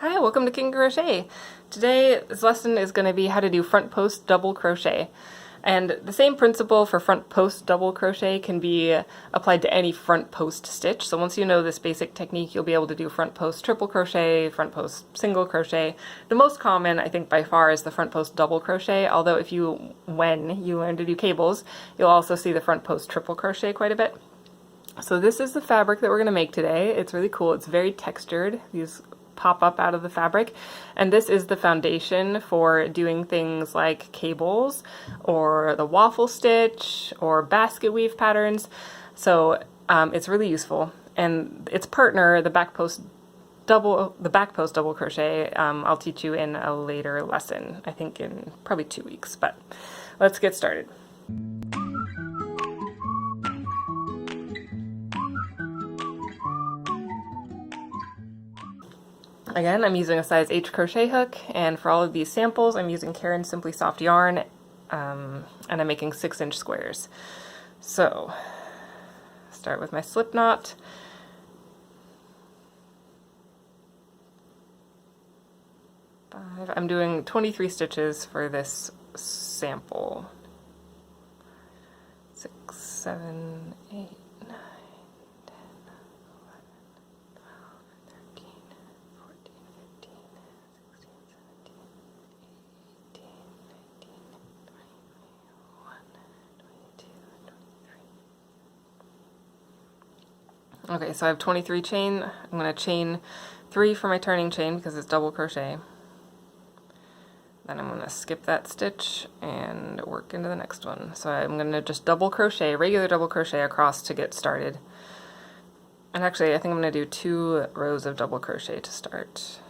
Hi, welcome to King Crochet. Today this lesson is going to be how to do front post double crochet. And the same principle for front post double crochet can be applied to any front post stitch. So once you know this basic technique, you'll be able to do front post triple crochet, front post single crochet. The most common, I think by far, is the front post double crochet, although when you learn to do cables, you'll also see the front post triple crochet quite a bit. So this is the fabric that we're going to make today. It's really cool. It's very textured. These pop up out of the fabric, and this is the foundation for doing things like cables or the waffle stitch or basket weave patterns. So it's really useful, and its partner, the back post double crochet, I'll teach you in a later lesson, I think in probably 2 weeks, but let's get started. Again, I'm using a size H crochet hook, and for all of these samples I'm using Karen's Simply Soft yarn, and I'm making 6-inch squares. So, start with my slip knot. I'm doing 23 stitches for this sample. 6, 7, 8, 9, 10, 11, 12, 13, 14, 15, 16, 17, 18, 19, 20, 21, 22, 23. Okay, so I have 23 chain. I'm going to chain 3 for my turning chain because it's double crochet. Then I'm going to skip that stitch and work into the next one. So I'm going to just double crochet, regular double crochet across to get started. And actually I think I'm going to do 2 rows of double crochet to start.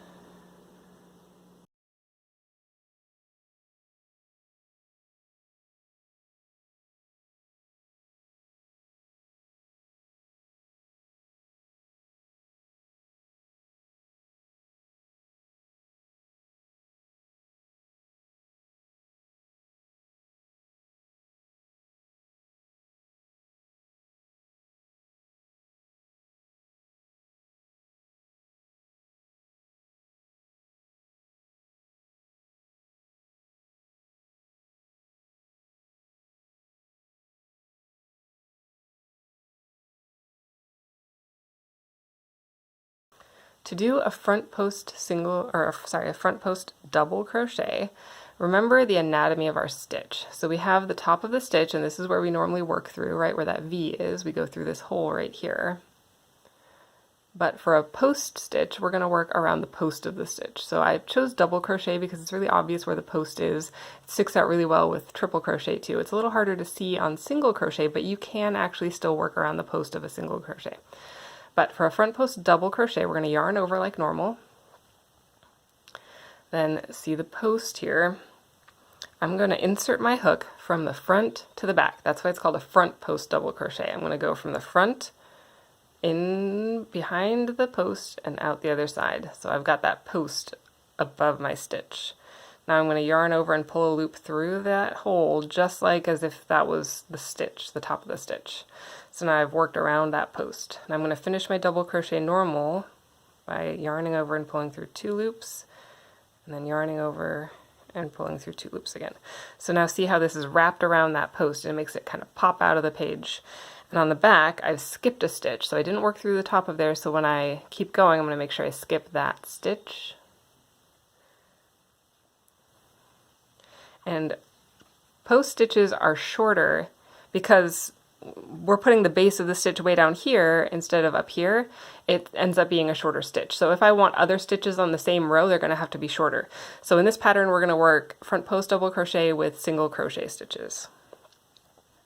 To do a front post double crochet, remember the anatomy of our stitch. So we have the top of the stitch, and this is where we normally work through, right where that V is. We go through this hole right here. But for a post stitch, we're going to work around the post of the stitch. So I chose double crochet because it's really obvious where the post is. It sticks out really well with triple crochet too. It's a little harder to see on single crochet, but you can actually still work around the post of a single crochet. But for a front post double crochet, we're going to yarn over like normal. Then see the post here. I'm going to insert my hook from the front to the back. That's why it's called a front post double crochet. I'm going to go from the front in behind the post and out the other side. So I've got that post above my stitch. Now I'm going to yarn over and pull a loop through that hole, just like as if that was the stitch, the top of the stitch. So now I've worked around that post. And I'm going to finish my double crochet normal by yarning over and pulling through 2 loops, and then yarning over and pulling through 2 loops again. So now see how this is wrapped around that post, and it makes it kind of pop out of the page. And on the back, I've skipped a stitch, so I didn't work through the top of there, so when I keep going, I'm going to make sure I skip that stitch. And post stitches are shorter because we're putting the base of the stitch way down here instead of up here. It ends up being a shorter stitch. So if I want other stitches on the same row, they're going to have to be shorter. So in this pattern, we're going to work front post double crochet with single crochet stitches.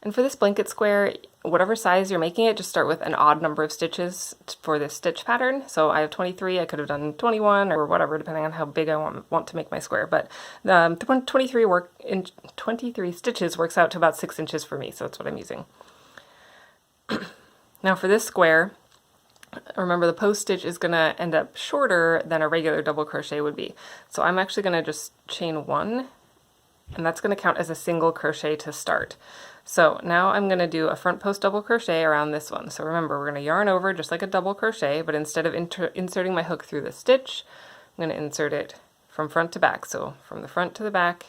And for this blanket square, whatever size you're making it, just start with an odd number of stitches for this stitch pattern. So I have 23, I could have done 21 or whatever, depending on how big I want to make my square. But 23 stitches works out to about 6 inches for me, so that's what I'm using. Now for this square, remember the post stitch is going to end up shorter than a regular double crochet would be. So I'm actually going to just chain 1, and that's going to count as a single crochet to start. So now I'm going to do a front post double crochet around this one. So remember, we're going to yarn over just like a double crochet, but instead of inserting my hook through the stitch, I'm going to insert it from front to back, so from the front to the back,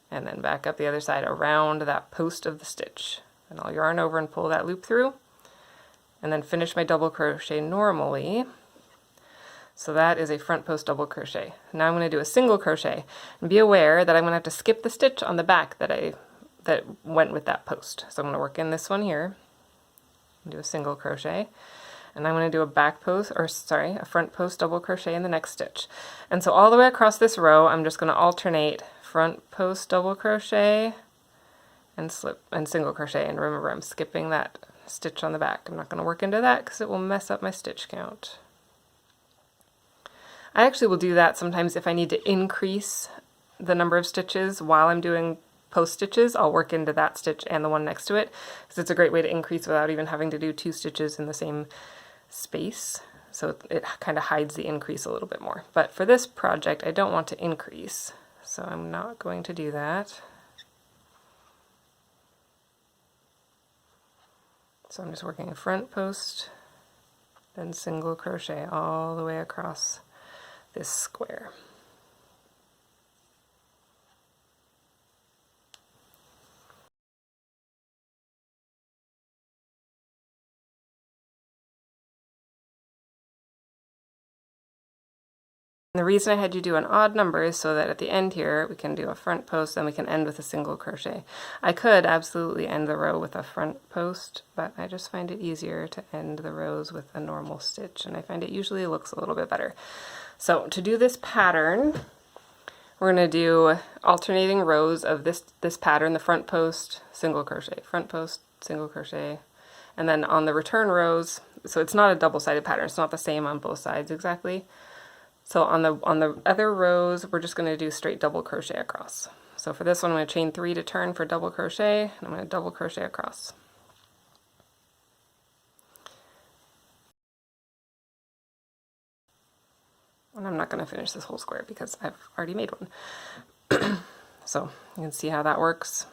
and then back up the other side around that post of the stitch. And I'll yarn over and pull that loop through, and then finish my double crochet normally. So that is a front post double crochet. Now I'm going to do a single crochet, and be aware that I'm going to have to skip the stitch on the back that went with that post. So I'm going to work in this one here, and do a single crochet, and I'm going to do a front post double crochet in the next stitch. And so all the way across this row, I'm just going to alternate front post double crochet and slip and single crochet. And remember, I'm skipping that stitch on the back. I'm not going to work into that because it will mess up my stitch count. I actually will do that sometimes if I need to increase the number of stitches while I'm doing post stitches. I'll work into that stitch and the one next to it, because it's a great way to increase without even having to do 2 stitches in the same space. So it kind of hides the increase a little bit more. But for this project, I don't want to increase, so I'm not going to do that. So I'm just working a front post, then single crochet all the way across this square. And the reason I had you do an odd number is so that at the end here we can do a front post, then we can end with a single crochet. I could absolutely end the row with a front post, but I just find it easier to end the rows with a normal stitch, and I find it usually looks a little bit better. So to do this pattern, we're going to do alternating rows of this pattern, the front post, single crochet, front post, single crochet, and then on the return rows, so it's not a double-sided pattern, it's not the same on both sides exactly. So on the other rows, we're just going to do straight double crochet across. So for this one, I'm going to chain 3 to turn for double crochet, and I'm going to double crochet across. And I'm not going to finish this whole square because I've already made one. So you can see how that works.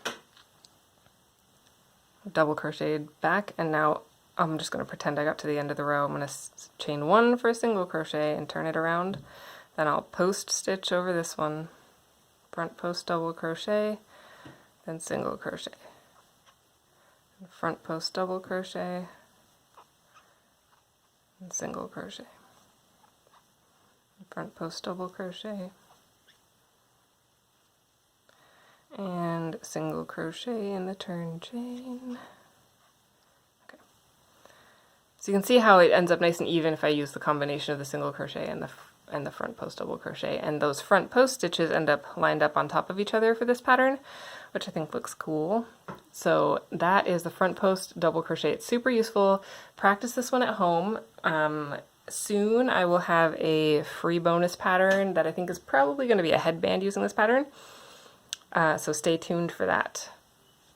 Double crocheted back, and now I'm just going to pretend I got to the end of the row. I'm going to chain 1 for a single crochet and turn it around. Then I'll post stitch over this one, front post double crochet, then single crochet, front post double crochet, and single crochet, front post double crochet, and single crochet in the turn chain. So you can see how it ends up nice and even if I use the combination of the single crochet and the front post double crochet, and those front post stitches end up lined up on top of each other for this pattern, which I think looks cool. So that is the front post double crochet. It's super useful. Practice this one at home. Soon I will have a free bonus pattern that I think is probably going to be a headband using this pattern. So stay tuned for that.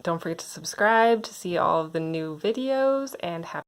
Don't forget to subscribe to see all of the new videos, and happy